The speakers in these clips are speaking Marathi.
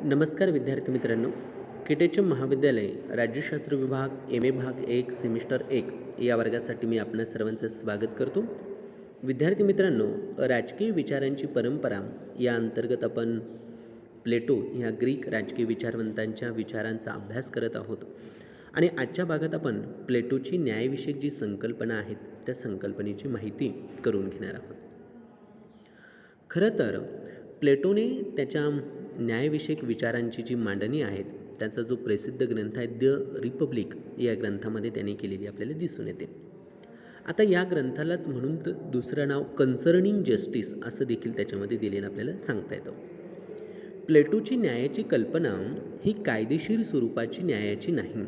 नमस्कार विद्यार्थी मित्रांनो. किटेचे महाविद्यालय राज्यशास्त्र विभाग MA भाग 1 सेमिस्टर 1 या वर्गासाठी मी आपणा सर्वांचं स्वागत करतो. विद्यार्थी मित्रांनो, राजकीय विचारांची परंपरा या अंतर्गत आपण प्लेटो या ग्रीक राजकीय विचारवंतांच्या विचारांचा अभ्यास करत आहोत. आणि आजच्या भागात आपण प्लेटोची न्यायविषयक जी संकल्पना आहेत त्या संकल्पनेची माहिती करून घेणार आहोत. खरं तर प्लेटोने त्याच्या न्यायविषयक विचारांची जी मांडणी आहेत त्याचा जो प्रसिद्ध ग्रंथ आहे द रिपब्लिक या ग्रंथामध्ये त्याने केलेली आपल्याला दिसून येते. आता या ग्रंथालाच म्हणून दुसरं नाव कन्सर्निंग जस्टिस असं देखील त्याच्यामध्ये दिलेलं आपल्याला सांगता येतं. प्लेटोची न्यायाची कल्पना ही कायदेशीर स्वरूपाची न्यायाची नाही,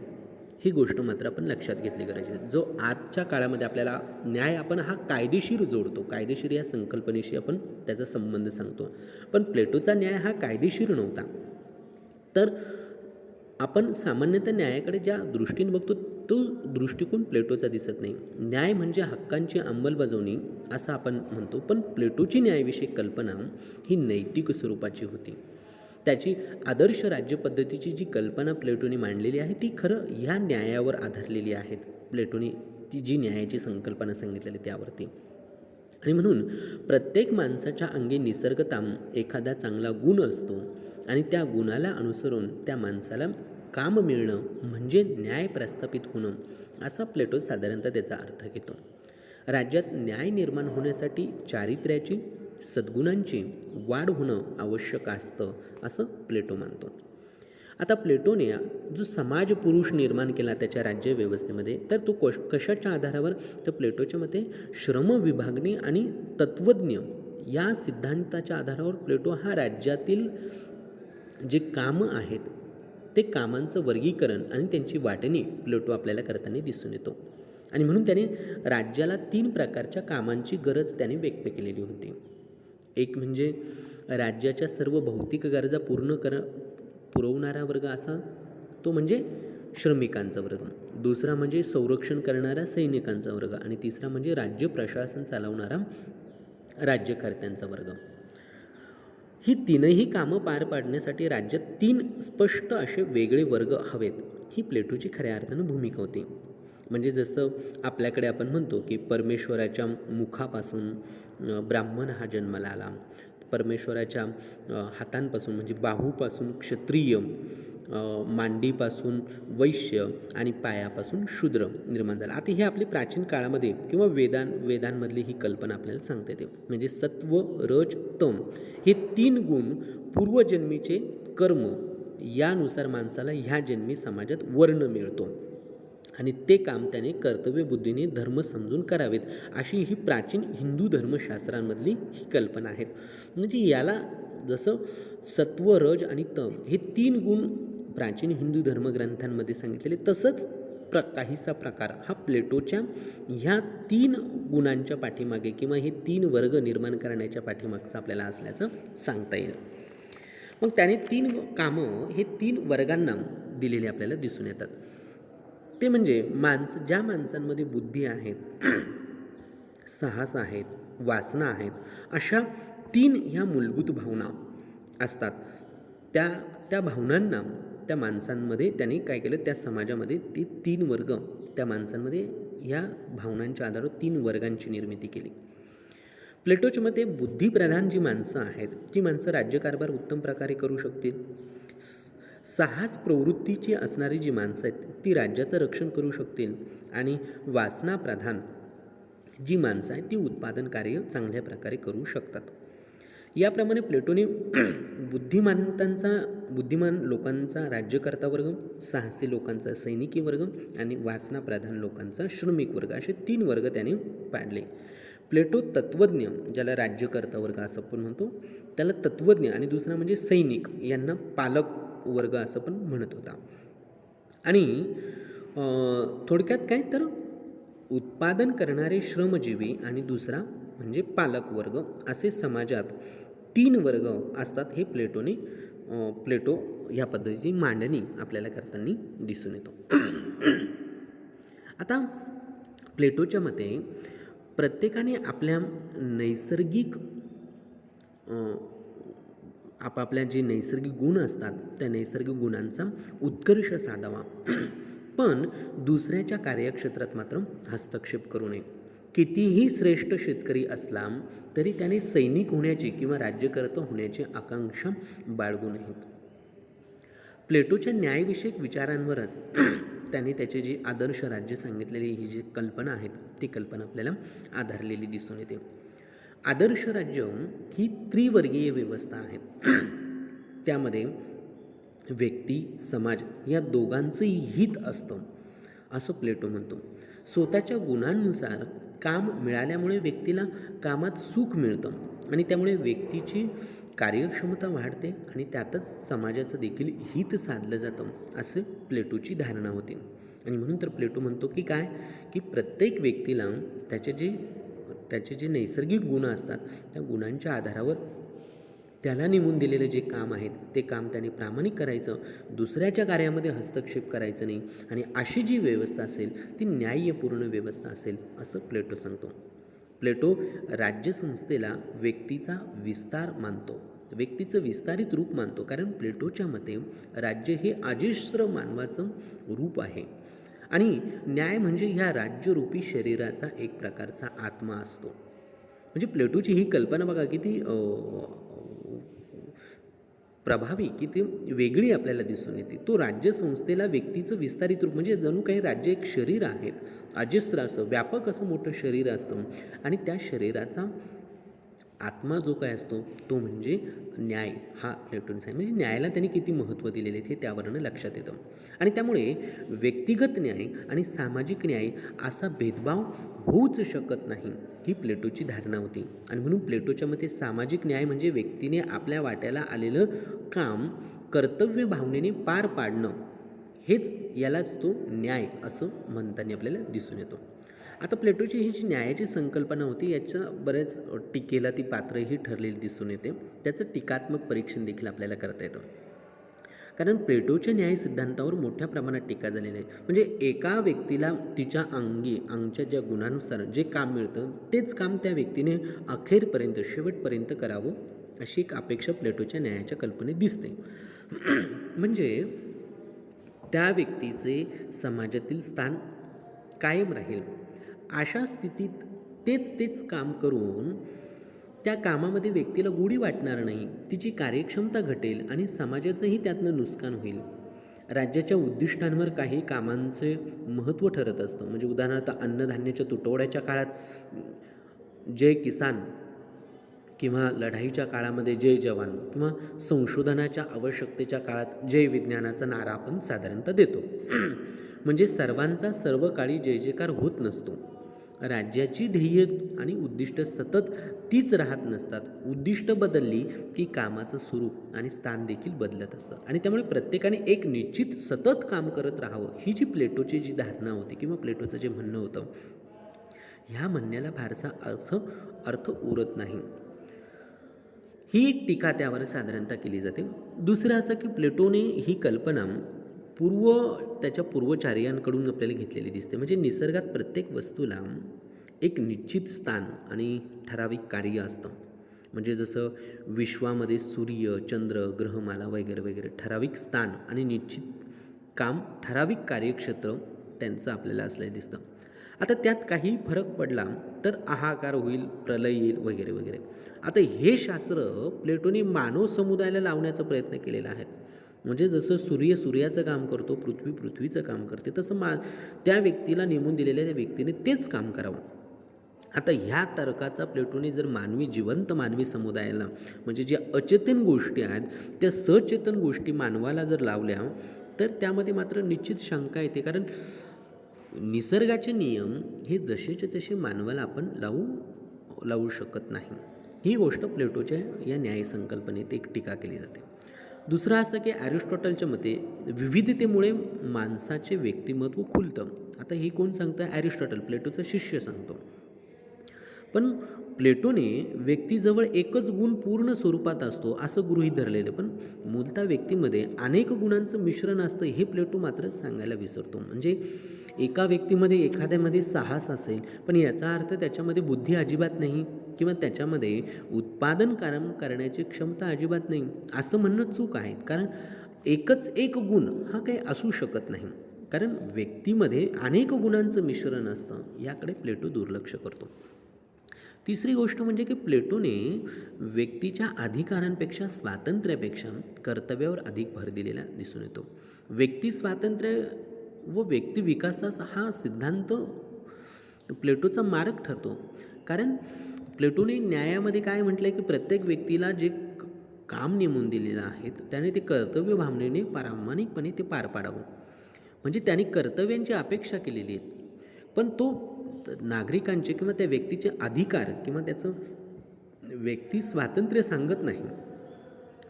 ही गोष्ट मात्र आपण लक्षात घेतली गरजेची आहे. जो आजच्या काळामध्ये आपल्याला न्याय आपण हा कायदेशीर जोडतो, कायदेशीर या संकल्पनेशी आपण त्याचा संबंध सांगतो, पण प्लेटोचा न्याय हा कायदेशीर नव्हता. तर आपण सामान्यतः न्यायाकडे ज्या दृष्टीने बघतो तो दृष्टिकोन प्लेटोचा दिसत नाही. न्याय म्हणजे हक्कांची अंमलबजावणी असं आपण म्हणतो, पण प्लेटोची न्यायविषयक कल्पना ही नैतिक स्वरूपाची होती. त्याची आदर्श राज्यपद्धतीची जी कल्पना प्लेटोने मांडलेली आहे ती खरं ह्या न्यायावर आधारलेली आहेत. प्लेटोने ती जी न्यायाची संकल्पना सांगितलेली त्यावरती. आणि म्हणून प्रत्येक माणसाच्या अंगी निसर्गतः एखादा चांगला गुण असतो आणि त्या गुणाला अनुसरून त्या माणसाला काम मिळणं म्हणजे न्याय प्रस्थापित होणं असा प्लेटो साधारणतः त्याचा अर्थ घेतो. राज्यात न्याय निर्माण होण्यासाठी चारित्र्याची सद्गुणांची वाढ होणं आवश्यक असतं असं प्लेटो मानतो. आता प्लेटोने जो समाज पुरुष निर्माण केला त्याच्या राज्यव्यवस्थेमध्ये तर तो कशाच्या आधारावर, तर प्लेटोच्या मते श्रम विभागणी आणि तत्त्वज्ञ या सिद्धांताच्या आधारावर प्लेटो हा राज्यातील जे कामं आहेत ते कामांचं वर्गीकरण आणि त्यांची वाटणी प्लेटो आपल्याला करताना दिसून येतो. आणि म्हणून त्याने राज्याला 3 प्रकारच्या कामांची गरज त्याने व्यक्त केलेली होती. एक म्हणजे राज्याच्या सर्व भौतिक गरजा पुरवणारा वर्ग असा तो म्हणजे श्रमिकांचा वर्ग. दुसरा म्हणजे संरक्षण करणारा सैनिकांचा वर्ग आणि तिसरा म्हणजे राज्य प्रशासन चालवणारा राज्यकर्त्यांचा वर्ग. ही तीनही कामं पार पाडण्यासाठी राज्यात 3 स्पष्ट असे वेगळे वर्ग हवेत, ही प्लेटोची खऱ्या अर्थानं भूमिका होती. म्हणजे जसं आपल्याकडे आपण म्हणतो की परमेश्वराच्या मुखापासून ब्राह्मण हा जन्माला आला, परमेश्वराच्या हातांपासून म्हणजे बाहूपासून क्षत्रिय, मांडीपासून वैश्य आणि पायापासून शूद्र निर्माण झाला. आता हे आपले प्राचीन काळामध्ये किंवा वेदांमधली ही कल्पना आपल्याला सांगता येते. म्हणजे सत्व रज तम हे 3 गुण पूर्वजन्मीचे कर्म यानुसार माणसाला ह्या जन्मी समाजात वर्ण मिळतो आणि ते काम त्याने कर्तव्यबुद्धीने धर्म समजून करावेत अशी ही प्राचीन हिंदू धर्मशास्त्रांमधली ही कल्पना आहेत. म्हणजे याला जसं सत्व रज आणि तम हे 3 गुण प्राचीन हिंदू धर्मग्रंथांमध्ये सांगितलेले, तसंच काहीसा प्रकार हा प्लेटोच्या ह्या 3 गुणांच्या पाठीमागे किंवा हे 3 वर्ग निर्माण करण्याच्या पाठीमागचं आपल्याला असल्याचं सांगता येईल. मग त्याने 3 कामं हे 3 वर्गांना दिलेले आपल्याला दिसून येतात. ते म्हणजे ज्या माणसांमध्ये बुद्धी आहेत, साहस आहेत, वासना आहेत, अशा 3 ह्या मूलभूत भावना असतात. त्या भावनांना त्या माणसांमध्ये त्याने काय केलं, त्या समाजामध्ये ते 3 वर्ग त्या माणसांमध्ये ह्या भावनांच्या आधारावर 3 वर्गांची निर्मिती केली. प्लेटोच्या मते बुद्धिप्रधान जी माणसं आहेत ती माणसं राज्यकारभार उत्तम प्रकारे करू शकतील. साहस प्रवृत्तीची असणारी जी माणसं आहेत ती राज्याचं रक्षण करू शकतील आणि वासनाप्रधान जी माणसं आहेत ती उत्पादन कार्य चांगल्या प्रकारे करू शकतात. याप्रमाणे प्लेटोने बुद्धिमान लोकांचा राज्यकर्ता वर्ग, साहसी लोकांचा सैनिकी वर्ग आणि वासनाप्रधान लोकांचा श्रमिक वर्ग असे 3 वर्ग त्याने पाडले. प्लेटो तत्त्वज्ञ, ज्याला राज्यकर्ता वर्ग असं पण म्हणतो, त्याला तत्त्वज्ञ आणि दुसरा म्हणजे सैनिक यांना पालक वर्ग असं पण म्हणत होता. आणि थोडक्यात काय तर उत्पादन करणारे श्रमजीवी आणि दुसरा म्हणजे पालक वर्ग असे समाजात 3 वर्ग असतात. हे प्लेटो ह्या पद्धतीची मांडणी आपल्याला करताना दिसून येतो. आता प्लेटोच्या मते प्रत्येकाने आपल्या नैसर्गिक आपापल्या जे नैसर्गिक गुण असतात त्या नैसर्गिक गुणांचा उत्कर्ष साधावा, पण दुसऱ्याच्या कार्यक्षेत्रात मात्र हस्तक्षेप करू नये. कितीही श्रेष्ठ शेतकरी असला तरी त्याने सैनिक होण्याची किंवा राज्यकर्ता होण्याची आकांक्षा बाळगू नयेत. प्लेटोच्या न्यायविषयक विचारांवरच त्याने त्याचे जी आदर्श राज्य सांगितलेली ही जी कल्पना आहेत ती कल्पना आपल्याला आधारलेली दिसून येते. आदर्श राज्य ही त्रिवर्गीय व्यवस्था आहे. त्यामध्ये व्यक्ती समाज या दोघांचंही हित असतं असं प्लेटो म्हणतो. स्वतःच्या गुणांनुसार काम मिळाल्यामुळे व्यक्तीला कामात सुख मिळतं आणि त्यामुळे व्यक्तीची कार्यक्षमता वाढते आणि त्यातच समाजाचं देखील हित साधलं जातं असं प्लेटोची धारणा होती. आणि म्हणून तर प्लेटो म्हणतो की काय, की प्रत्येक व्यक्तीला त्याचे जे नैसर्गिक गुण असतात त्या गुणांच्या आधारावर त्याला नेमून दिलेलं जे काम आहेत ते काम त्याने प्रामाणिक करायचं, दुसऱ्याच्या कार्यामध्ये हस्तक्षेप करायचं नाही, आणि अशी जी व्यवस्था असेल ती न्याय्यपूर्ण व्यवस्था असेल असं प्लेटो सांगतो. प्लेटो राज्यसंस्थेला व्यक्तीचा विस्तार मानतो, व्यक्तीचं विस्तारित रूप मानतो, कारण प्लेटोच्या मते राज्य हे अजस्र मानवाचं रूप आहे आणि न्याय म्हणजे ह्या राज्यरूपी शरीराचा एक प्रकारचा आत्मा असतो. म्हणजे प्लेटोची ही कल्पना बघा किती प्रभावी, किती वेगळी आपल्याला दिसून येते. तो राज्यसंस्थेला व्यक्तीचं विस्तारित रूप म्हणजे जणू काही राज्य एक शरीर आहेत, अजस्र असं व्यापक असं मोठं शरीर असतं आणि त्या शरीराचा आत्मा जो काय असतो तो म्हणजे न्याय. हा प्लेटोने सांगितलं. म्हणजे न्यायाला त्यांनी किती महत्त्व दिलेले हे त्यावरनं लक्षात येतं. आणि त्यामुळे व्यक्तिगत न्याय आणि सामाजिक न्याय असा भेदभाव होऊच शकत नाही ही प्लेटोची धारणा होती. आणि म्हणून प्लेटोच्या मते सामाजिक न्याय म्हणजे व्यक्तीने आपल्या वाट्याला आलेलं काम कर्तव्य भावनेने पार पाडणं, हेच यालाच तो न्याय असं म्हणताना आपल्याला दिसून येतो. आता प्लेटोची ही जी न्यायाची संकल्पना होती याच्या बऱ्याच टीकेला ती पात्रही ठरलेली दिसून येते. त्याचं टीकात्मक परीक्षण देखील आपल्याला करता येतं, कारण प्लेटोच्या न्याय सिद्धांतावर मोठ्या प्रमाणात टीका झालेली आहे. म्हणजे एका व्यक्तीला तिच्या अंगच्या ज्या गुणानुसार जे काम मिळतं तेच काम त्या व्यक्तीने अखेरपर्यंत शेवटपर्यंत करावं अशी एक अपेक्षा प्लेटोच्या न्यायाच्या कल्पनेत दिसते. म्हणजे त्या व्यक्तीचे समाजातील स्थान कायम राहील अशा स्थितीत तेच काम करून त्या कामामध्ये व्यक्तीला गोडी वाटणार नाही, तिची कार्यक्षमता घटेल आणि समाजाचंही त्यातनं नुकसान होईल. राज्याच्या उद्दिष्टांवर काही कामांचे महत्त्व ठरत असतं. म्हणजे उदाहरणार्थ अन्नधान्याच्या तुटवड्याच्या काळात जय किसान किंवा लढाईच्या काळामध्ये जय जवान किंवा संशोधनाच्या आवश्यकतेच्या काळात जय विज्ञानाचा नारा आपण साधारणतः देतो. म्हणजे सर्वांचा सर्व काळी जय जयकार होत नसतो. राज्याची ध्येय आणि उद्दिष्ट सतत तीच राहत नसतात. उद्दिष्ट बदलली की कामाचं स्वरूप आणि स्थान देखील बदलत असतं आणि त्यामुळे प्रत्येकाने एक निश्चित सतत काम करत राहावं ही जी प्लेटोची जी धारणा होती किंवा प्लेटोचं जे म्हणणं होतं, ह्या म्हणण्याला फारसा अर्थ उरत नाही. ही एक टीका त्यावर साधारणतः केली जाते. दुसरं असं की प्लेटोने ही कल्पना त्याच्या पूर्वचार्यांकडून आपल्याला घेतलेली दिसते. म्हणजे निसर्गात प्रत्येक वस्तूला एक निश्चित स्थान आणि ठराविक कार्य असतं. म्हणजे जसं विश्वामध्ये सूर्य, चंद्र, ग्रहमाला वगैरे वगैरे ठराविक स्थान आणि निश्चित काम, ठराविक कार्यक्षेत्र त्यांचं आपल्याला असलेलं दिसतं. आता त्यात काही फरक पडला तर हाहाकार होईल, प्रलय येईल वगैरे वगैरे. आता हे शास्त्र प्लेटोने मानव समुदायाला लावण्याचा प्रयत्न केलेला आहे. म्हणजे जसं सूर्य सूर्याचं काम करतो, पृथ्वी पृथ्वीचं काम करते, तसं त्या व्यक्तीला नेमून दिलेल्या त्या व्यक्तीने तेच काम करावं. आता ह्या तर्काचा प्लेटोने जर जिवंत मानवी समुदायाला म्हणजे ज्या अचेतन गोष्टी आहेत त्या सचेतन गोष्टी मानवाला जर लावल्या तर त्यामध्ये मात्र निश्चित शंका येते. कारण निसर्गाचे नियम हे जसेचे तसे मानवाला आपण लावू शकत नाही. ही गोष्ट प्लेटोच्या या न्यायसंकल्पनेत एक टीका केली जाते. दुसरं असं की ॲरिस्टॉटलच्या मते विविधतेमुळे माणसाचे व्यक्तिमत्व खुलतं. आता हे कोण सांगतं? ॲरिस्टॉटल, प्लेटोचा शिष्य सांगतो. पण प्लेटोने व्यक्तीजवळ एकच गुण पूर्ण स्वरूपात असतो असं गृहीत धरलेलं, पण मूलतः व्यक्तीमध्ये अनेक गुणांचं मिश्रण असतं हे प्लेटो मात्र सांगायला विसरतो. म्हणजे एका व्यक्तीमध्ये एखाद्यामध्ये साहस असेल पण याचा अर्थ त्याच्यामध्ये बुद्धी अजिबात नाही किंवा त्याच्यामध्ये उत्पादन काम करण्याची क्षमता अजिबात नाही, असं म्हणणं चूक आहे. कारण एकच एक गुण हा काही असू शकत नाही. कारण व्यक्तीमध्ये अनेक गुणांचं मिश्रण असतं, याकडे प्लेटो दुर्लक्ष करतो. तिसरी गोष्ट म्हणजे की प्लेटोने व्यक्तीच्या अधिकारांपेक्षा स्वातंत्र्यापेक्षा कर्तव्यावर अधिक भर दिलेला दिसून येतो. व्यक्ती स्वातंत्र्य व व्यक्ती विकासाचा हा सिद्धांत प्लेटोचा मार्ग ठरतो. कारण प्लेटोने न्यायामध्ये काय म्हटलं आहे की प्रत्येक व्यक्तीला जे काम नेमून दिलेलं आहे त्याने ते कर्तव्य भावनेने प्रामाणिकपणे ते पार पाडावं. म्हणजे त्याने कर्तव्यांची अपेक्षा केलेली आहेत, पण तो नागरिकांचे किंवा त्या व्यक्तीचे अधिकार किंवा त्याचं व्यक्ती स्वातंत्र्य सांगत नाही.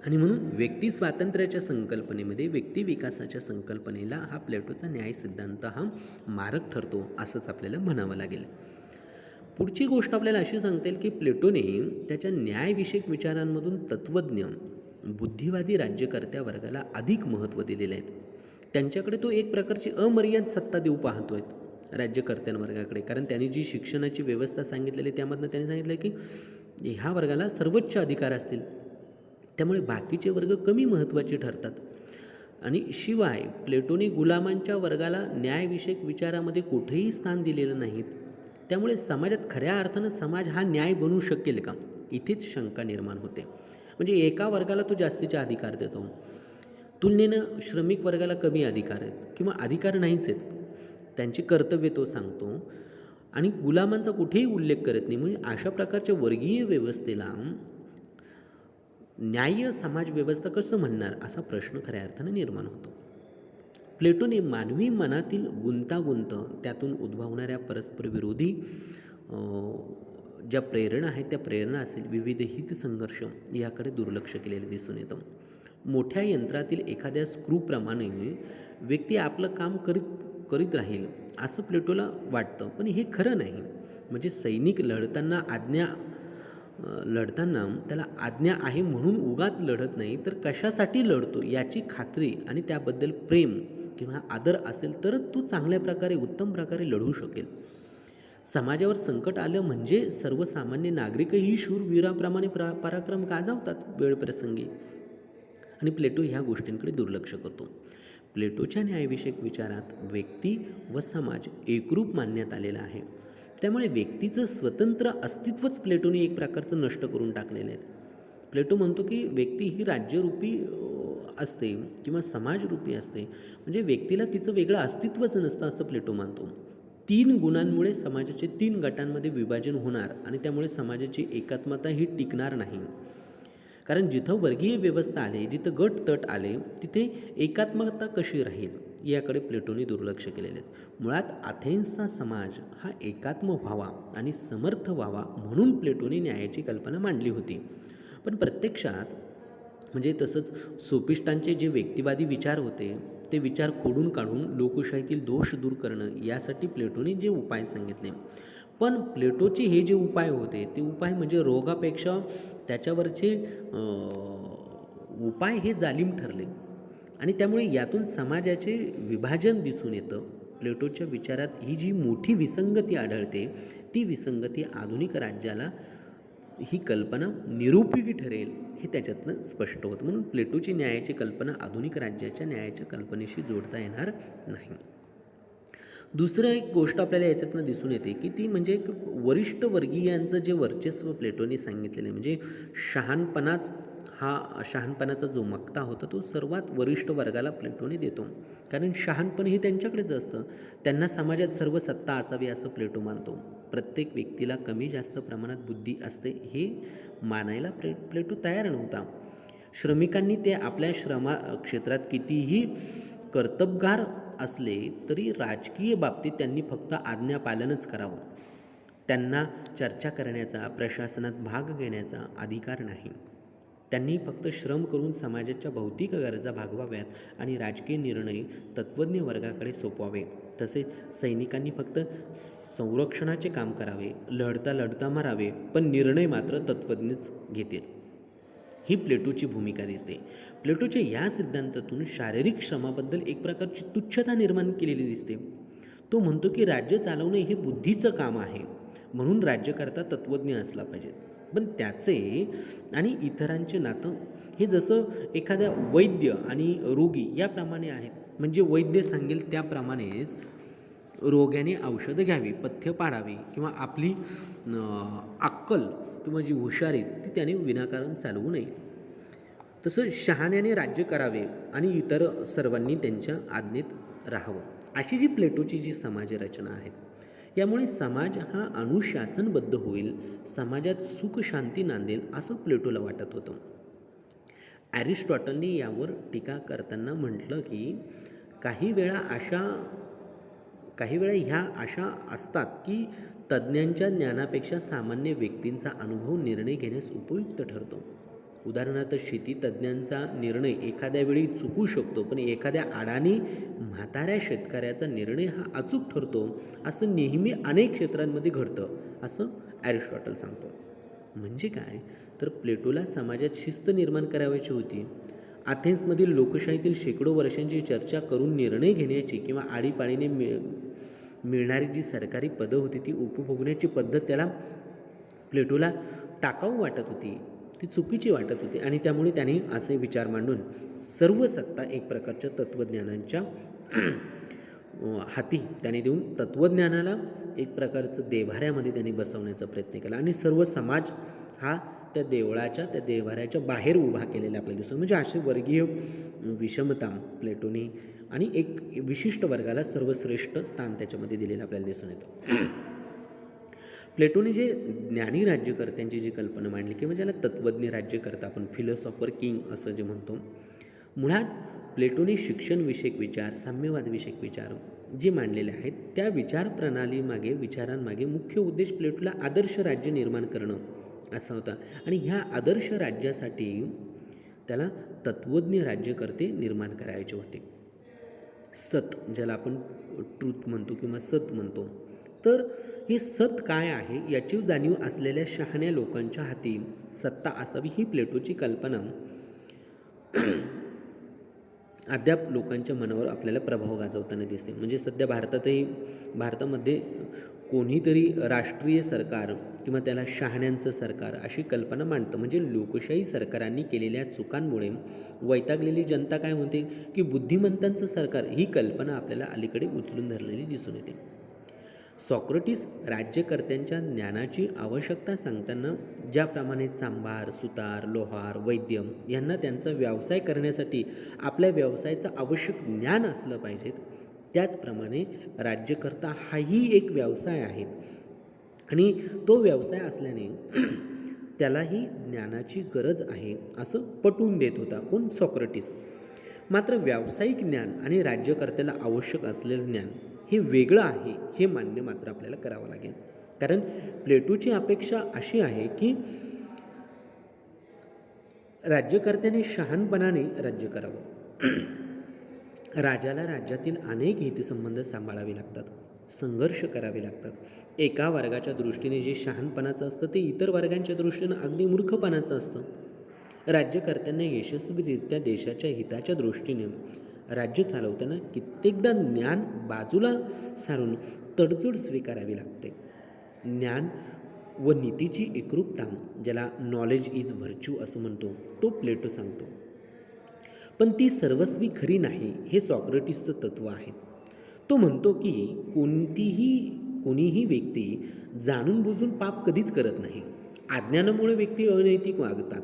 आणि म्हणून व्यक्ती स्वातंत्र्याच्या संकल्पनेमध्ये व्यक्ती विकासाच्या संकल्पनेला हा प्लेटोचा न्याय सिद्धांत हा मारक ठरतो, असंच आपल्याला म्हणावं लागेल. पुढची गोष्ट आपल्याला अशी सांगता येईल की प्लेटोने त्याच्या न्यायविषयक विचारांमधून तत्त्वज्ञ बुद्धिवादी राज्यकर्त्या वर्गाला अधिक महत्त्व दिलेले आहेत. त्यांच्याकडे तो एक प्रकारची अमर्याद सत्ता देऊ पाहतो आहे राज्यकर्त्यांवर्गाकडे. कारण त्यांनी जी शिक्षणाची व्यवस्था सांगितलेली त्यामधनं त्यांनी सांगितलं की ह्या वर्गाला सर्वोच्च अधिकार असतील, त्यामुळे बाकीचे वर्ग कमी महत्त्वाचे ठरतात. आणि शिवाय प्लेटोने गुलामांच्या वर्गाला न्यायविषयक विचारामध्ये कुठेही स्थान दिलेलं नाहीत. त्यामुळे समाजात खऱ्या अर्थानं समाज हा न्याय बनू शकेल का, इथेच शंका निर्माण होते. म्हणजे एका वर्गाला तो जास्तीचे अधिकार देतो, तुलनेनं श्रमिक वर्गाला कमी अधिकार आहेत किंवा अधिकार नाहीच आहेत, त्यांची कर्तव्य तो सांगतो आणि गुलामांचा कुठेही उल्लेख करत नाही. म्हणजे अशा प्रकारच्या वर्गीय व्यवस्थेला न्याय्य समाज व्यवस्था कसं म्हणणार, असा प्रश्न खऱ्या अर्थानं निर्माण होतो. प्लेटोने मानवी मनातील गुंतागुंत, त्यातून उद्भवणाऱ्या परस्पर विरोधी ज्या प्रेरणा आहेत त्या प्रेरणा असेल, विविध हितसंघर्ष याकडे दुर्लक्ष केलेले दिसून येतं. मोठ्या यंत्रातील एखाद्या स्क्रूप्रमाणे व्यक्ती आपलं काम करीत राहील असं प्लेटोला वाटतं, पण हे खरं नाही. म्हणजे सैनिक लढताना त्याला आज्ञा आहे म्हणून उगाच लढत नाही, तर कशासाठी लढतो याची खात्री आणि त्याबद्दल प्रेम किंवा आदर असेल तरच तो चांगल्या प्रकारे उत्तम प्रकारे लढू शकेल. समाजावर संकट आलं म्हणजे सर्वसामान्य नागरिकही शूरवीराप्रमाणे पराक्रम गाजवतात वेळप्रसंगी, आणि प्लेटो ह्या गोष्टींकडे दुर्लक्ष करतो. प्लेटोच्या न्यायविषयक विचारात व्यक्ती व समाज एकरूप मानण्यात आलेला आहे. त्यामुळे व्यक्तीचं स्वतंत्र अस्तित्वच प्लेटोने एक प्रकारचं नष्ट करून टाकलेलं आहे. प्लेटो म्हणतो की व्यक्ती ही राज्यरूपी असते किंवा समाजरूपी असते, म्हणजे व्यक्तीला तिचं वेगळं अस्तित्वच नसतं असं प्लेटो मानतो. 3 गुणांमुळे समाजाचे 3 गटांमध्ये विभाजन होणार आणि त्यामुळे समाजाची एकात्मता ही टिकणार नाही. कारण जिथं वर्गीय व्यवस्था आले, जिथं गट तट आले, तिथे एकात्मता कशी राहील याकडे प्लेटोने दुर्लक्ष केलेले आहेत. मुळात अथेन्सचा समाज हा एकात्म व्हावा आणि समर्थ व्हावा म्हणून प्लेटोने न्यायाची कल्पना मांडली होती. पण प्रत्यक्षात म्हणजे तसंच सोफिस्टांचे जे व्यक्तिवादी विचार होते ते विचार खोडून काढून लोकशाहीतील दोष दूर करणं यासाठी प्लेटोने जे उपाय सांगितले. पण प्लेटोचे हे जे उपाय होते ते उपाय म्हणजे रोगापेक्षा त्याच्यावरचे उपाय हे जालिम ठरले आणि त्यामुळे यातून समाजाचे विभाजन दिसून येतं. प्लेटोच्या विचारात ही जी मोठी विसंगती आढळते ती विसंगती आधुनिक राज्याला ही कल्पना निरुपयोगी ठरेल हे त्याच्यातनं स्पष्ट होतं. म्हणून प्लेटोची न्यायाची कल्पना आधुनिक राज्याच्या न्यायाच्या कल्पनेशी जोडता येणार नाही. दुसरं एक गोष्ट आपल्याला याच्यातनं दिसून येते की ती म्हणजे एक वरिष्ठ वर्गीयांचं जे वर्चस्व प्लेटोने सांगितलेलं आहे. म्हणजे शहाणपणाचा जो मक्ता होता तो सर्वात वरिष्ठ वर्गाला प्लेटोने देतो. कारण शहाणपण हे त्यांच्याकडेच असतं, त्यांना समाजात सर्व सत्ता असावी असं प्लेटो मानतो. प्रत्येक व्यक्तीला कमी जास्त प्रमाणात बुद्धी असते हे मानायला प्लेटो तयार नव्हता. श्रमिकांनी ते आपल्या क्षेत्रात कितीही कर्तबगार असले तरी राजकीय बाबतीत त्यांनी फक्त आज्ञापालनच करावं. त्यांना चर्चा करण्याचा, प्रशासनात भाग घेण्याचा अधिकार नाही. त्यांनी फक्त श्रम करून समाजाच्या भौतिक गरजा भागवाव्यात आणि राजकीय निर्णय तत्त्वज्ञ वर्गाकडे सोपवावे. तसेच सैनिकांनी फक्त संरक्षणाचे काम करावे, लढता मारावे, पण निर्णय मात्र तत्त्वज्ञच घेतील. ही प्लेटोची भूमिका दिसते. प्लेटोच्या या सिद्धांतातून शारीरिक श्रमाबद्दल एक प्रकारची तुच्छता निर्माण केलेली दिसते. तो म्हणतो की राज्य चालवणे हे बुद्धीचं काम आहे, म्हणून राज्यकर्ता तत्त्वज्ञ असला पाहिजे. पण त्याचे आणि इतरांचे नातं हे जसं एखाद्या वैद्य आणि रोगी याप्रमाणे आहेत. म्हणजे वैद्य सांगेल त्याप्रमाणेच रोग्याने औषधं घ्यावी, पथ्य पाळावी किंवा आपली अक्कल किंवा जी हुशारी ती त्याने विनाकारण चालवू नये. तसं शहाण्याने राज्य करावे आणि इतर सर्वांनी त्यांच्या आज्ञेत राहावं. अशी जी प्लेटोची जी समाजरचना आहे, यामुळे समाज हा अनुशासनबद्ध होईल, समाजात सुख शांती नांदेल असं प्लेटोला वाटत होतं. ॲरिस्टॉटलने यावर टीका करताना म्हटलं की काही वेळा ह्या अशा असतात की तज्ज्ञांच्या ज्ञानापेक्षा सामान्य व्यक्तींचा अनुभव निर्णय घेण्यास उपयुक्त ठरतो. उदाहरणार्थ शेती तज्ज्ञांचा निर्णय एखाद्या वेळी चुकू शकतो, पण एखाद्या अडाणी म्हाताऱ्या शेतकऱ्याचा निर्णय हा अचूक ठरतो. असं नेहमी अनेक क्षेत्रांमध्ये घडतं असं ॲरिस्टॉटल सांगतो. म्हणजे काय तर प्लेटोला समाजात शिस्त निर्माण करावयाची होती. अथेन्समधील लोकशाहीतील शेकडो वर्षांची चर्चा करून निर्णय घेण्याची किंवा आळीपाळीने मिळणारी जी सरकारी पदं होती ती उपभोगण्याची पद्धत प्लेटोला टाकाऊ वाटत होती, ती चुकीची वाटत होती आणि त्यामुळे त्याने असे विचार मांडून सर्व सत्ता एक प्रकारच्या तत्त्वज्ञानांच्या हाती त्याने देऊन तत्त्वज्ञानाला एक प्रकारचं देव्हाऱ्यामध्ये त्यांनी बसवण्याचा प्रयत्न केला आणि सर्व समाज हा त्या देव्हाऱ्याच्या बाहेर उभा केलेला आपल्याला दिसतो. म्हणजे अशी वर्गीय विषमता प्लेटोने आणि एक विशिष्ट वर्गाला सर्वश्रेष्ठ स्थान त्याच्यामध्ये दिलेलं आपल्याला दिसून येतं. प्लेटोने जे ज्ञानी राज्यकर्त्यांची जी कल्पना मांडली किंवा ज्याला तत्त्वज्ञ राज्यकर्ता आपण फिलॉसॉफर किंग असं जे म्हणतो, मुळात प्लेटोने शिक्षणविषयक विचार, साम्यवादविषयक विचार जे मांडलेले आहेत त्या विचारांमागे मुख्य उद्देश प्लेटोला आदर्श राज्य निर्माण करणं असा होता आणि ह्या आदर्श राज्यासाठी त्याला तत्त्वज्ञ राज्यकर्ते निर्माण करायचे होते. सत ज्याला आपण ट्रूथ म्हणतो किंवा सत म्हणतो, तर हे सत काय आहे याची जाणीव असलेल्या शहाण्या लोकांच्या हाती सत्ता असावी ही प्लेटोची कल्पना अद्याप लोकांच्या मनावर आपल्याला प्रभाव गाजवताना दिसते. म्हणजे सध्या भारतामध्ये कोणीतरी राष्ट्रीय सरकार किंवा त्याला शहाण्यांचं सरकार अशी कल्पना मांडतं. म्हणजे लोकशाही सरकारांनी केलेल्या चुकांमुळे वैतागलेली जनता काय म्हणते की बुद्धिमंतांचं सरकार ही कल्पना आपल्याला अलीकडे उचलून धरलेली दिसून येते. सॉक्रेटिस राज्यकर्त्यांच्या ज्ञानाची आवश्यकता सांगताना ज्याप्रमाणे चांभार, सुतार, लोहार, वैद्य यांना त्यांचा व्यवसाय करण्यासाठी आपल्या व्यवसायाचं आवश्यक ज्ञान असलं पाहिजे, त्याचप्रमाणे राज्यकर्ता हाही एक व्यवसाय आहे आणि तो व्यवसाय असल्याने त्यालाही ज्ञानाची गरज आहे असं पटवून देत होता कोण? सॉक्रेटिस. मात्र व्यावसायिक ज्ञान आणि राज्यकर्त्याला आवश्यक असलेलं ज्ञान हे वेगळं आहे हे मान्य मात्र आपल्याला करावं लागेल. कारण प्लेटोची अपेक्षा अशी आहे की राज्यकर्त्याने शहाणपणाने राज्य करावं. राजाला राज्यातील अनेक हितसंबंध सांभाळावे लागतात, संघर्ष करावे लागतात. एका वर्गाच्या दृष्टीने जे शहाणपणाचं असतं ते इतर वर्गांच्या दृष्टीनं अगदी मूर्खपणाचं असतं. राज्यकर्त्यांना यशस्वीरित्या देशाच्या हिताच्या दृष्टीने राज्य चालवताना कित्येकदा ज्ञान बाजूला सारून तडजोड स्वीकारावी लागते. ज्ञान व नीतीची एकरूपता, ज्याला नॉलेज इज व्हर्च्यू असं म्हणतो, तो प्लेटो सांगतो. पण ती सर्वस्वी खरी नाही हे सॉक्रेटिसचं तत्त्व आहे. तो म्हणतो की कोणीही व्यक्ती जाणून बुजून पाप कधीच करत नाही. अज्ञानामुळे व्यक्ती अनैतिक वागतात.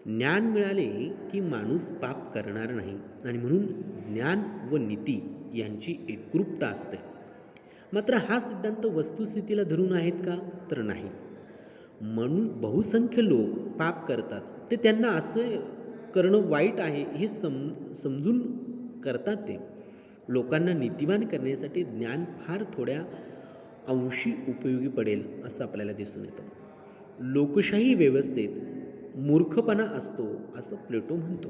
ज्ञान मिळाले की माणूस पाप करणार नाही आणि म्हणून ज्ञान व नीती यांची एकरूपता असते. मात्र हा सिद्धांत वस्तुस्थितीला धरून आहेत का? तर नाही. म्हणून बहुसंख्य लोक पाप करतात ते त्यांना असं करणं वाईट आहे हे समजून करतात. ते लोकांना नीतिवान करण्यासाठी ज्ञान फार थोड्या अंशी उपयोगी पडेल असं आपल्याला दिसून येतं. लोकशाही व्यवस्थेत मूर्खपणा असतो असं प्लेटो म्हणतो.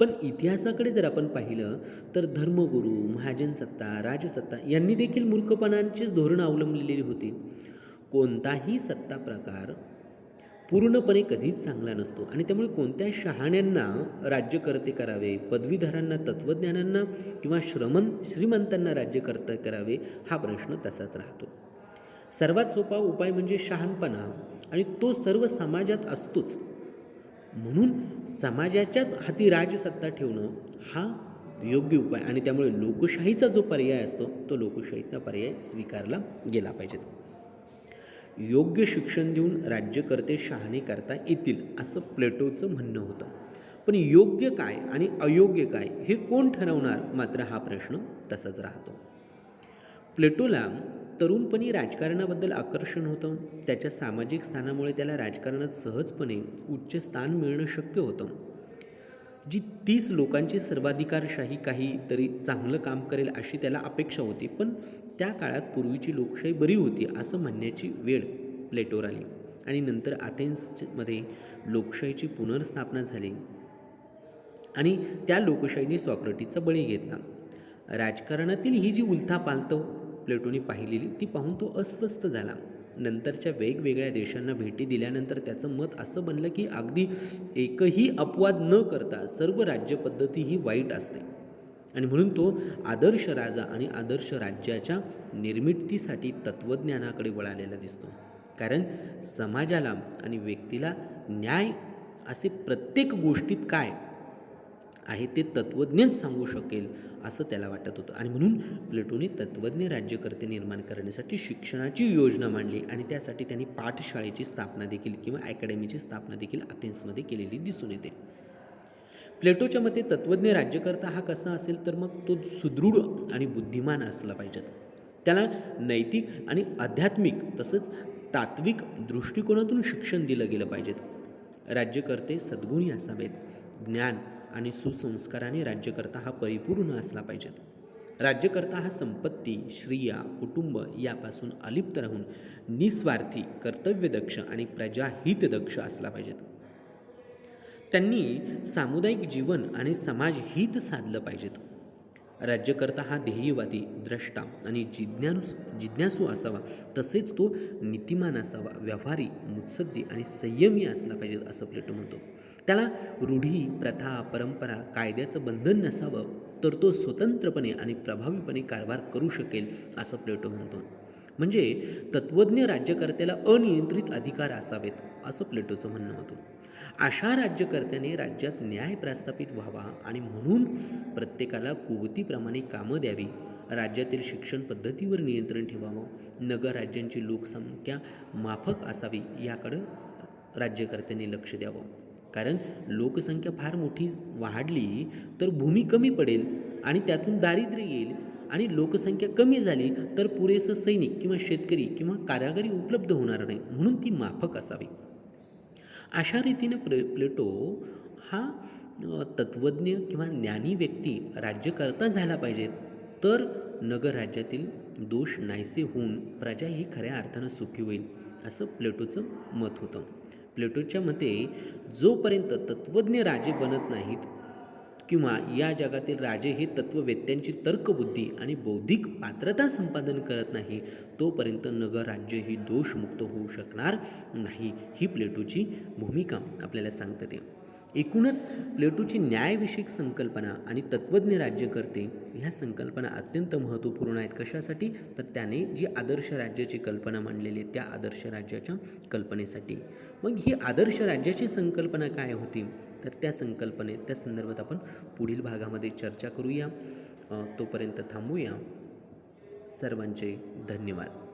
पण इतिहासाकडे जर आपण पाहिलं तर धर्मगुरू, महाजन सत्ता, राजसत्ता यांनी देखील मूर्खपणाचीच धोरणं अवलंबलेली होती. कोणताही सत्ता प्रकार पूर्णपणे कधीच चांगला नसतो आणि त्यामुळे कोणत्या शहाण्यांना राज्यकर्ते करावे, पदवीधरांना, तत्त्वज्ञानांना किंवा श्रीमंतांना राज्यकर्ते करावे हा प्रश्न तसाच राहतो. सर्वात सोपा उपाय म्हणजे शहाणपणा आणि तो सर्व समाजात असतोच. म्हणून समाजाच्याच हाती राजसत्ता ठेवणं हा योग्य उपाय आणि त्यामुळे लोकशाहीचा जो पर्याय असतो तो लोकशाहीचा पर्याय स्वीकारला गेला पाहिजे. योग्य शिक्षण देऊन राज्यकर्ते शहाणे करता येतील असं प्लेटोचं म्हणणं होतं. पण योग्य काय आणि अयोग्य काय हे कोण ठरवणार, मात्र हा प्रश्न तसाच राहतो. प्लेटोला तरुणपणी राजकारणाबद्दल आकर्षण होतं. त्याच्या सामाजिक स्थानामुळे त्याला राजकारणात सहजपणे उच्च स्थान मिळणं शक्य होतं. जी 30 लोकांची सर्वाधिकारशाही काहीतरी चांगलं काम करेल अशी त्याला अपेक्षा होती. पण त्या काळात पूर्वीची लोकशाही बरी होती असं म्हणण्याची वेळ प्लेटोवर आली आणि नंतर अथेन्समध्ये लोकशाहीची पुनर्स्थापना झाली आणि त्या लोकशाहीने सॉक्रेटिसचा बळी घेतला. राजकारणातील ही जी उलथापालथ प्लेटोने पाहिलेली ती पाहून तो अस्वस्थ झाला. नंतरच्या वेगवेगळ्या देशांना भेटी दिल्यानंतर त्याचं मत असं बनलं की अगदी एकही अपवाद न करता सर्व राज्यपद्धती ही वाईट असते आणि म्हणून तो आदर्श राजा आणि आदर्श राज्याच्या निर्मितीसाठी तत्त्वज्ञानाकडे वळालेला दिसतो. कारण समाजाला आणि व्यक्तीला न्याय असे प्रत्येक गोष्टीत काय आहे ते तत्त्वज्ञच सांगू शकेल असं त्याला वाटत होतं आणि म्हणून प्लेटोने तत्त्वज्ञ राज्यकर्ते निर्माण करण्यासाठी शिक्षणाची योजना मांडली आणि त्यासाठी त्यांनी पाठशाळेची स्थापना देखील किंवा अकॅडमीची स्थापना देखील अथेन्समध्ये केलेली दिसून येते. प्लेटोच्या मते तत्त्वज्ञ राज्यकर्ता हा कसा असेल तर मग तो सुदृढ आणि बुद्धिमान असला पाहिजे. त्याला नैतिक आणि आध्यात्मिक तसंच तात्विक दृष्टिकोनातून शिक्षण दिलं गेलं पाहिजे. राज्यकर्ते सद्गुणी असावेत. ज्ञान आणि सुसंस्काराने राज्यकर्ता हा परिपूर्ण असला पाहिजे. राज्यकर्ता हा संपत्ती, श्रिया, कुटुंब यापासून अलिप्त राहून निस्वार्थी, कर्तव्यदक्ष आणि प्रजाहितदक्ष असला पाहिजे. त्यांनी सामुदायिक जीवन आणि समाजहित साधलं पाहिजेत. राज्यकर्ता हा ध्येयवादी, द्रष्टा आणि जिज्ञासू असावा. तसेच तो नीतिमान असावा, व्यवहारी, मुत्सद्दी आणि संयमी असला पाहिजे असं प्लेटो म्हणतो. त्याला रूढी, प्रथा, परंपरा, कायद्याचं बंधन नसावं, तर तो स्वतंत्रपणे आणि प्रभावीपणे कारभार करू शकेल असं प्लेटो म्हणतो. म्हणजे तत्त्वज्ञ राज्यकर्त्याला अनियंत्रित अधिकार असावेत असं प्लेटोचं म्हणणं होतं. अशा राज्यकर्त्याने राज्यात न्याय प्रस्थापित व्हावा आणि म्हणून प्रत्येकाला कुवतीप्रमाणे कामं द्यावी. राज्यातील शिक्षण पद्धतीवर नियंत्रण ठेवावं. नगर राज्यांची लोकसंख्या माफक असावी याकडं राज्यकर्त्यांनी लक्ष द्यावं. कारण लोकसंख्या फार मोठी वाढली तर भूमी कमी पडेल आणि त्यातून दारिद्र्य येईल आणि लोकसंख्या कमी झाली तर पुरेसं सैनिक किंवा शेतकरी किंवा कारागिरी उपलब्ध होणार नाही, म्हणून ती माफक असावी. अशा रीतीनं प्लेटो हा तत्त्वज्ञ किंवा ज्ञानी व्यक्ती राज्यकर्ता झाला पाहिजेत, तर नगर राज्यातील दोष नाहीसे होऊन प्रजा ही खऱ्या अर्थानं सुखी होईल असं प्लेटोचं मत होतं. प्लेटोच्या मते जोपर्यंत तत्त्वज्ञ राजे बनत नाहीत किंवा या जगातील राजे हे तत्त्ववेत्यांची तर्कबुद्धी आणि बौद्धिक पात्रता संपादन करत नाही तोपर्यंत नगर राज्य ही दोषमुक्त होऊ शकणार नाही, ही प्लेटोची भूमिका आपल्याला सांगते. एकूणच प्लेटोची न्यायविषयक संकल्पना आणि तत्त्वज्ञ राज्यकर्ते ह्या संकल्पना अत्यंत महत्त्वपूर्ण आहेत. कशासाठी तर त्याने जी आदर्श राज्याची कल्पना मांडलेली आहे त्या आदर्श राज्याच्या कल्पनेसाठी. मग ही आदर्श राज्याची संकल्पना काय होती तर त्या संकल्पनेत त्या संदर्भात आपण पुढील भागामध्ये चर्चा करूया. तोपर्यंत थांबूया. सर्वांचे धन्यवाद.